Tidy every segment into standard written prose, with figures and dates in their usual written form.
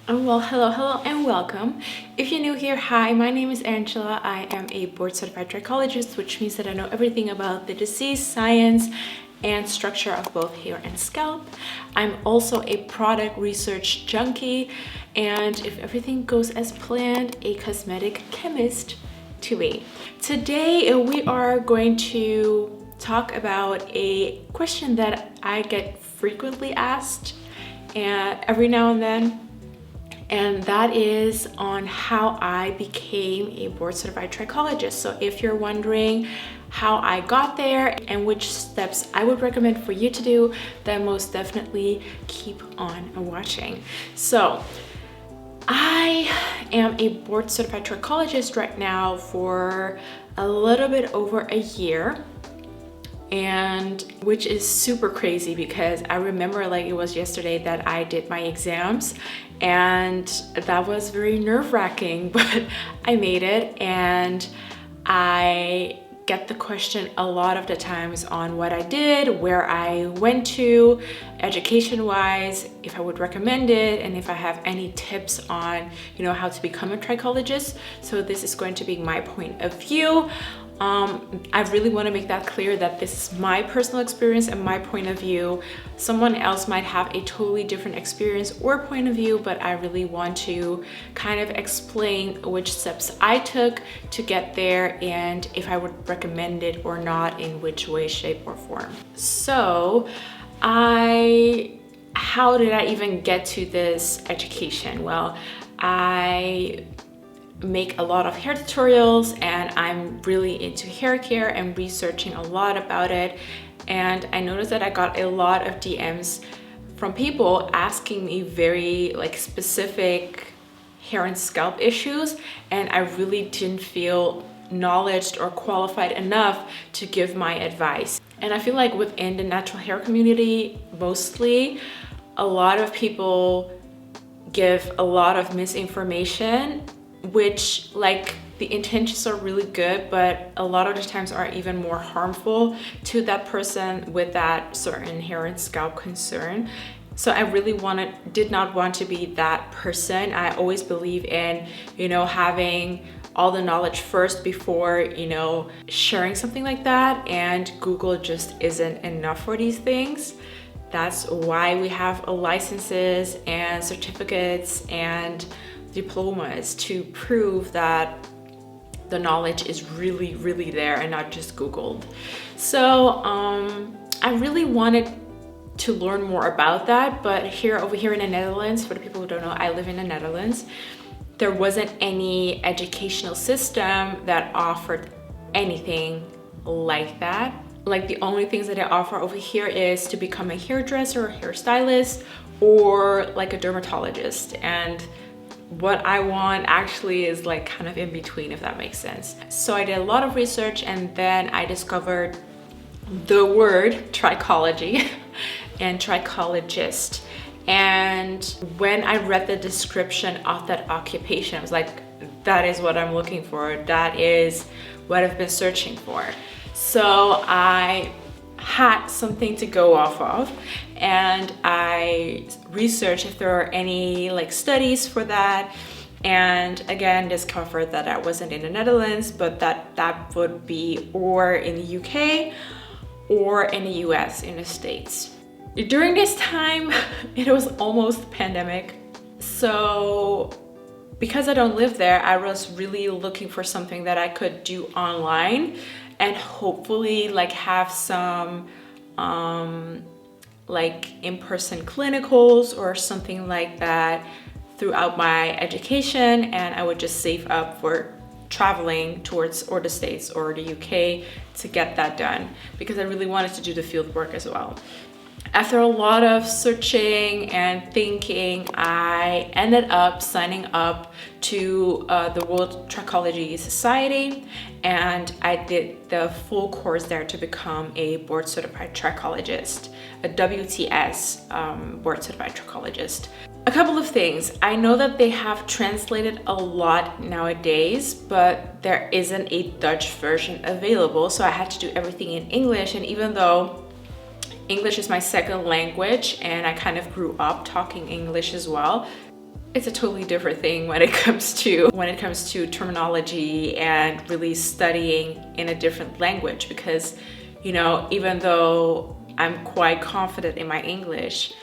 Well, hello, and welcome. If you're new here, hi, my name is Angela. I am a board certified trichologist, which means that I know everything about the disease, science, and structure of both hair and scalp. I'm also a product research junkie, and if everything goes as planned, a cosmetic chemist to me. Today, we are going to talk about a question that I get frequently asked and every now and then, and that is on how I became a board certified trichologist. So if you're wondering how I got there and which steps I would recommend for you to do, then most definitely keep on watching. So I am a board certified trichologist right now for a little bit over a year, and which is super crazy because I remember like it was yesterday that I did my exams, and that was very nerve-wracking, but I made it. And I get the question a lot of the times on what I did, where I went to education-wise, if I would recommend it, and if I have any tips on, how to become a trichologist. So this is going to be my point of view. I really want to make that clear that this is my personal experience and my point of view. Someone else might have a totally different experience or point of view, but I really want to kind of explain which steps I took to get there and if I would recommend it or not, in which way, shape, or form. So how did I even get to this education? Well, I make a lot of hair tutorials and I'm really into hair care and researching a lot about it. And I noticed that I got a lot of DMs from people asking me very specific hair and scalp issues, and I really didn't feel knowledgeable or qualified enough to give my advice. And I feel like within the natural hair community, mostly, a lot of people give a lot of misinformation, which the intentions are really good, but a lot of the times are even more harmful to that person with that certain hair and scalp concern. So I really did not want to be that person. I always believe in, having all the knowledge first before, sharing something like that. And Google just isn't enough for these things. That's why we have licenses and certificates and diplomas to prove that the knowledge is really, really there and not just Googled. So I really wanted to learn more about that, but over here in the Netherlands, for the people who don't know, I live in the Netherlands, there wasn't any educational system that offered anything like that. The only things that I offer over here is to become a hairdresser or hairstylist, or a dermatologist. And what I want actually is kind of in between, if that makes sense. So I did a lot of research, and then I discovered the word trichology and trichologist. And when I read the description of that occupation, I was like, that is what I'm looking for. That is what I've been searching for. So I had something to go off of, and I researched if there are any studies for that, and again discovered that I wasn't in the Netherlands, but that would be or in the UK or in the US, in the States. During this time, it was almost pandemic, so because I don't live there, I was really looking for something that I could do online and hopefully have some in-person clinicals or something like that throughout my education, and I would just save up for traveling towards or the States or the UK to get that done, because I really wanted to do the field work as well. After a lot of searching and thinking, I ended up signing up to the World Trichology Society, and I did the full course there to become a board certified trichologist, a WTS board certified trichologist. A couple of things. I know that they have translated a lot nowadays, but there isn't a Dutch version available, so I had to do everything in English. And even though English is my second language and I kind of grew up talking English as well, it's a totally different thing when it comes to terminology and really studying in a different language, because, you know, even though I'm quite confident in my English,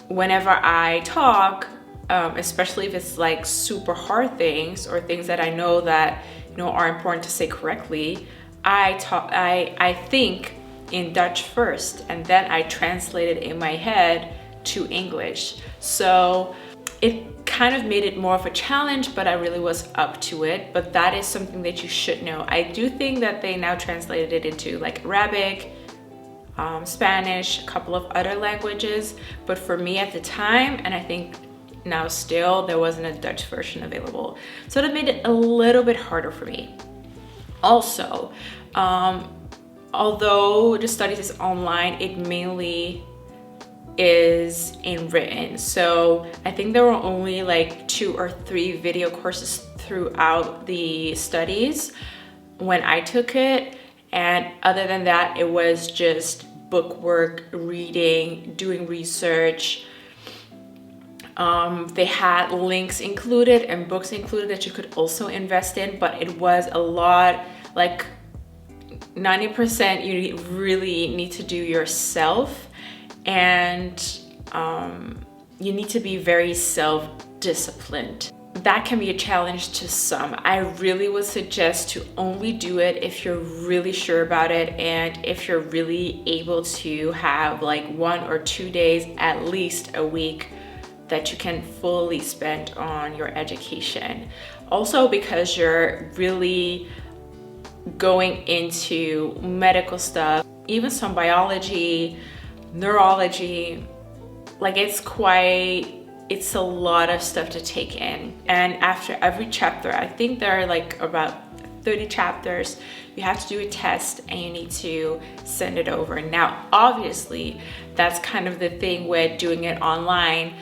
whenever I talk, especially if it's like super hard things or things that I know that, you know, are important to say correctly, I think in Dutch first, and then I translate it in my head to English. So it kind of made it more of a challenge, but I really was up to it. But that is something that you should know. I do think that they now translated it into like Arabic, Spanish, a couple of other languages. But for me at the time, and I think now still, there wasn't a Dutch version available. So that made it a little bit harder for me. Also, although the studies is online, it mainly is in written. So I think there were only like 2 or 3 video courses throughout the studies when I took it. And other than that, it was just book work, reading, doing research. They had links included and books included that you could also invest in, but it was a lot, like 90% you really need to do yourself, and you need to be very self-disciplined. That can be a challenge to some. I really would suggest to only do it if you're really sure about it, and if you're really able to have like 1 or 2 days at least a week that you can fully spend on your education. Also, because you're really going into medical stuff, even some biology, neurology, like it's a lot of stuff to take in. And after every chapter, I think there are like about 30 chapters, you have to do a test and you need to send it over. Now, obviously, that's kind of the thing with doing it online.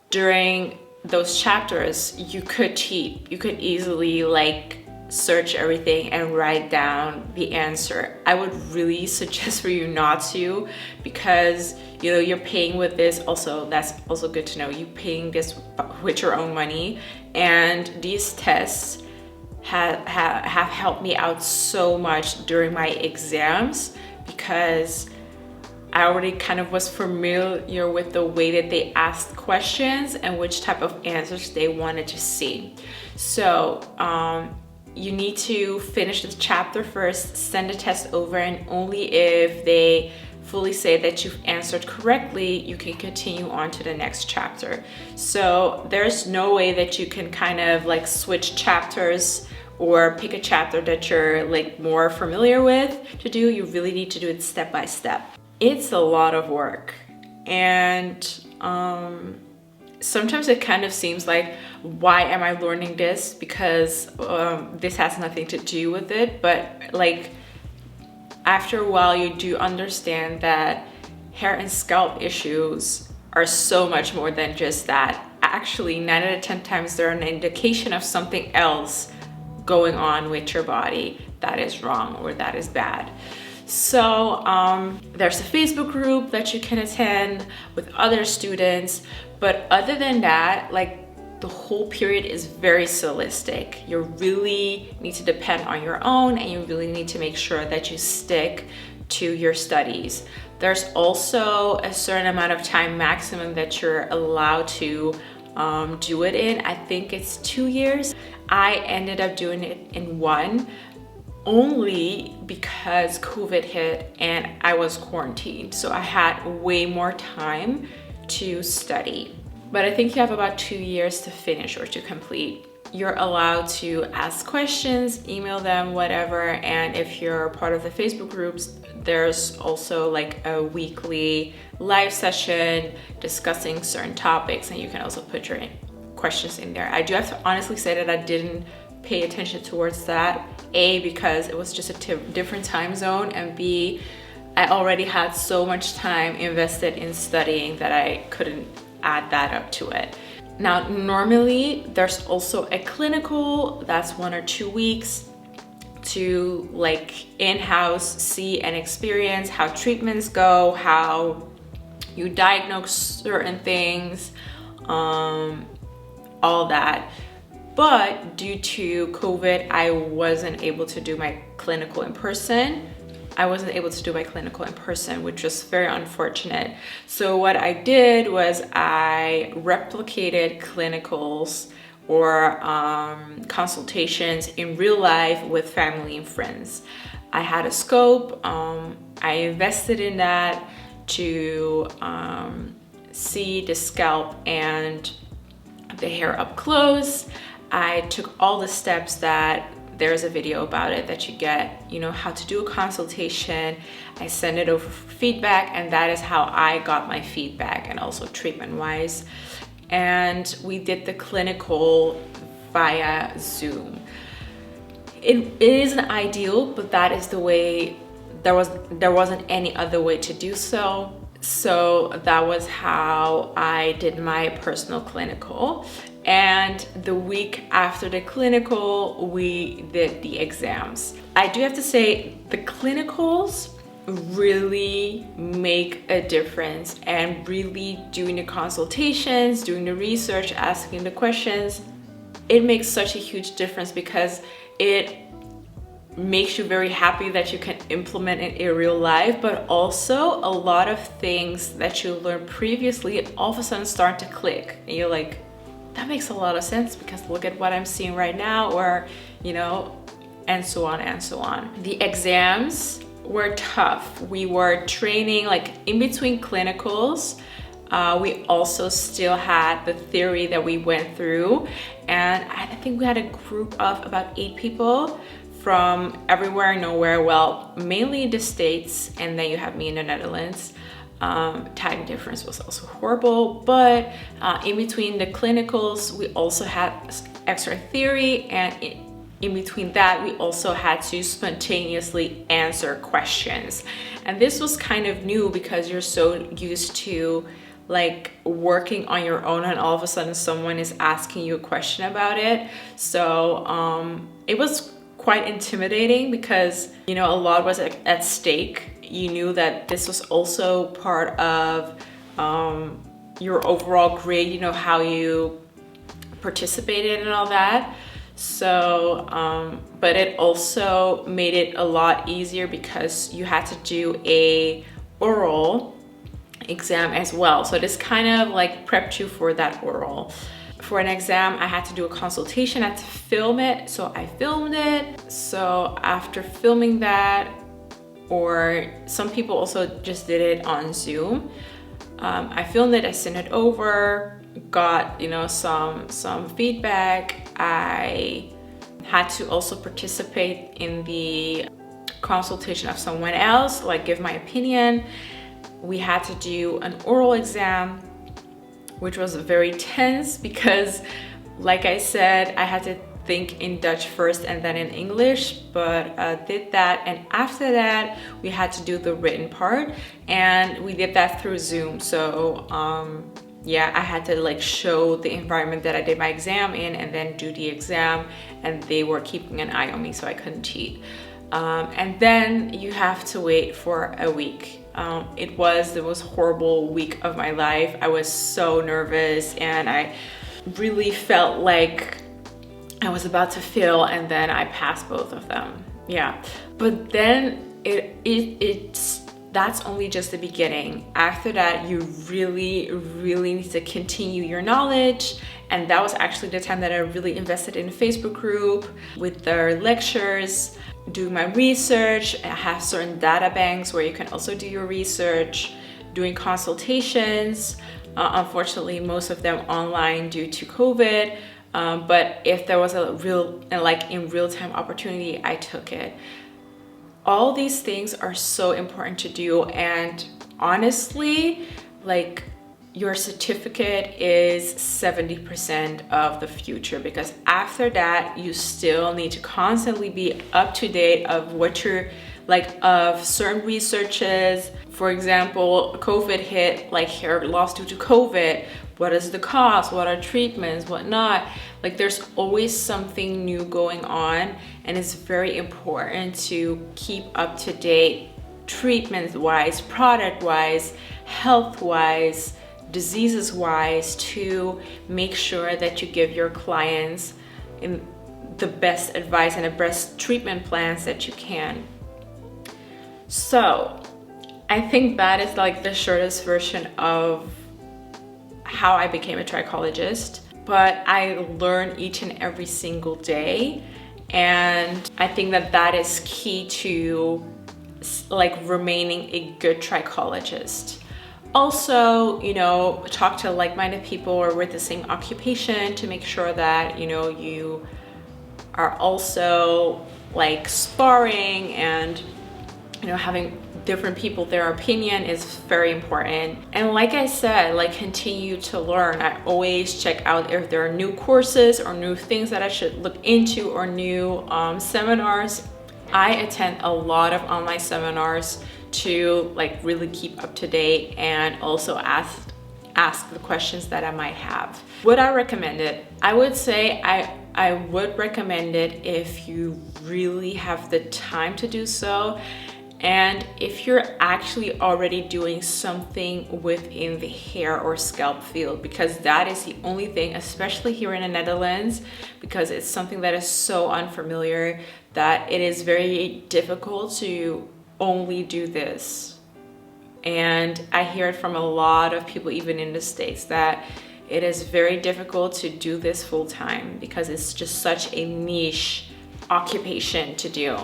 During those chapters, you could cheat. You could easily like search everything and write down the answer. I would really suggest for you not to, because, you know, you're paying with this. Also, that's also good to know, you paying this with your own money. And these tests have helped me out so much during my exams, because I already kind of was familiar with the way that they asked questions and which type of answers they wanted to see. So you need to finish the chapter first, send the test over, and only if they fully say that you've answered correctly, you can continue on to the next chapter. So there's no way that you can kind of like switch chapters or pick a chapter that you're like more familiar with to do. You really need to do it step by step. It's a lot of work, and sometimes it kind of seems like, why am I learning this? Because this has nothing to do with it. But like after a while, you do understand that hair and scalp issues are so much more than just that. Actually, 9 out of 10 times they're an indication of something else going on with your body that is wrong or that is bad. So there's a Facebook group that you can attend with other students. But other than that, like the whole period is very solistic. You really need to depend on your own, and you really need to make sure that you stick to your studies. There's also a certain amount of time maximum that you're allowed to do it in. I think it's 2 years. I ended up doing it in 1, only because COVID hit and I was quarantined. So I had way more time to study. But I think you have about 2 years to finish or to complete. You're allowed to ask questions, email them, whatever. And if you're part of the Facebook groups, there's also like a weekly live session discussing certain topics, and you can also put your questions in there. I do have to honestly say that I didn't pay attention towards that. A, because it was just a different time zone, and B, I already had so much time invested in studying that I couldn't add that up to it. Now, normally there's also a clinical that's 1 or 2 weeks to like in-house see and experience how treatments go, how you diagnose certain things, all that. But due to COVID, I wasn't able to do my clinical in person. Which was very unfortunate. So what I did was I replicated clinicals or consultations in real life with family and friends. I had a scope. I invested in that to see the scalp and the hair up close. I took all the steps that there's a video about it that you get, how to do a consultation. I send it over for feedback, and that is how I got my feedback, and also treatment wise. And we did the clinical via Zoom. It isn't ideal, but that is the way. There wasn't any other way to do so. So that was how I did my personal clinical. And the week after the clinical, we did the exams. I do have to say, the clinicals really make a difference, and really doing the consultations, doing the research, asking the questions, it makes such a huge difference, because it makes you very happy that you can implement it in real life, but also a lot of things that you learned previously all of a sudden start to click, and you're like, that makes a lot of sense, because look at what I'm seeing right now, or and so on and so on. The exams were tough. We were training in between clinicals. We also still had the theory that we went through, and I think we had a group of about 8 people from everywhere and nowhere. Well, mainly the States, and then you have me in the Netherlands. Time difference was also horrible, but in between the clinicals, we also had extra theory, and in between that, we also had to spontaneously answer questions. And this was kind of new, because you're so used to working on your own, and all of a sudden someone is asking you a question about it. So it was quite intimidating, because a lot was at stake. You knew that this was also part of your overall grade, how you participated and all that. So, but it also made it a lot easier, because you had to do a oral exam as well. So this kind of prepped you for that oral. For an exam, I had to do a consultation. I had to film it, so I filmed it. So after filming that, or some people also just did it on Zoom. I filmed it, I sent it over, got some feedback. I had to also participate in the consultation of someone else, give my opinion. We had to do an oral exam, which was very tense, because like I said, I had to think in Dutch first and then in English, but did that. And after that, we had to do the written part, and we did that through Zoom. So yeah, I had to show the environment that I did my exam in, and then do the exam, and they were keeping an eye on me, so I couldn't cheat. And then you have to wait for a week. It was the most horrible week of my life. I was so nervous, and I really felt like I was about to fail, and then I passed both of them. Yeah, but then that's only just the beginning. After that, you really need to continue your knowledge. And that was actually the time that I really invested in a Facebook group with their lectures, doing my research. I have certain data banks where you can also do your research, doing consultations. Unfortunately, most of them online due to COVID. But if there was a in real-time opportunity, I took it. All these things are so important to do, and honestly, your certificate is 70% of the future, because after that, you still need to constantly be up to date of what you're of certain researches. For example, COVID hit, hair loss due to COVID. What is the cause? What are treatments? What not? There's always something new going on, and it's very important to keep up to date treatment-wise, product-wise, health-wise, diseases wise to make sure that you give your clients the best advice and the best treatment plans that you can. So I think that is like the shortest version of how I became a trichologist, but I learn each and every single day. And I think that that is key to like remaining a good trichologist. Also, you know, talk to like-minded people or with the same occupation to make sure that, you know, you are also like sparring and, you know, having different people, their opinion is very important. And like I said, like continue to learn. I always check out if there are new courses or new things that I should look into or new seminars. I attend a lot of online seminars to like really keep up to date and also ask the questions that I might have. Would I recommend it? I would say I would recommend it if you really have the time to do so, and if you're actually already doing something within the hair or scalp field, because that is the only thing, especially here in the Netherlands, because it's something that is so unfamiliar that it is very difficult to only do this. And I hear it from a lot of people, even in the States, that it is very difficult to do this full time because it's just such a niche occupation to do.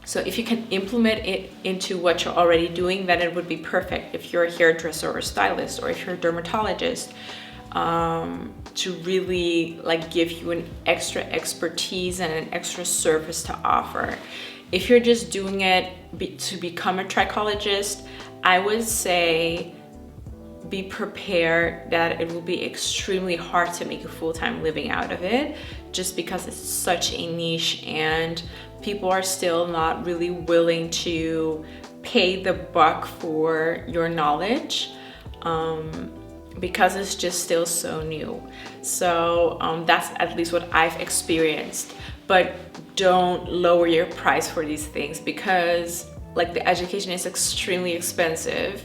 So if you can implement it into what you're already doing, then it would be perfect. If you're a hairdresser or stylist, or if you're a dermatologist, to really like give you an extra expertise and an extra service to offer. If you're just doing it to become a trichologist, I would say be prepared that it will be extremely hard to make a full-time living out of it, just because it's such a niche and people are still not really willing to pay the buck for your knowledge, because it's just still so new. So that's at least what I've experienced. But don't lower your price for these things, because like the education is extremely expensive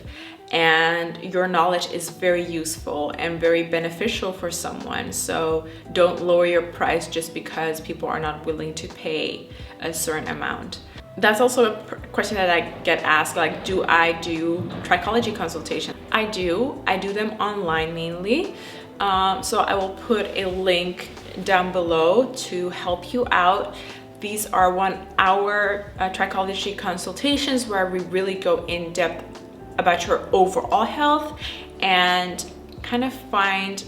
and your knowledge is very useful and very beneficial for someone. So don't lower your price just because people are not willing to pay a certain amount. That's also a question that I get asked, like, do I do trichology consultation? I do them online mainly. So I will put a link down below to help you out. These are 1 hour trichology consultations where we really go in depth about your overall health and kind of find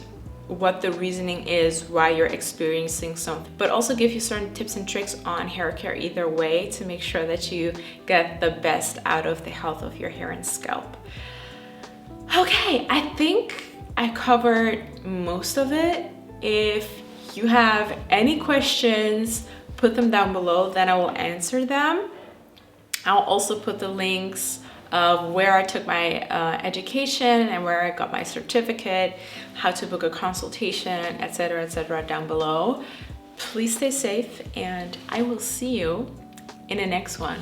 what the reasoning is why you're experiencing something, but also give you certain tips and tricks on hair care either way to make sure that you get the best out of the health of your hair and scalp. Okay, I think I covered most of it. If you have any questions, put them down below, then I will answer them. I'll also put the links of where I took my education and where I got my certificate, how to book a consultation, etc., down below. Please stay safe, and I will see you in the next one.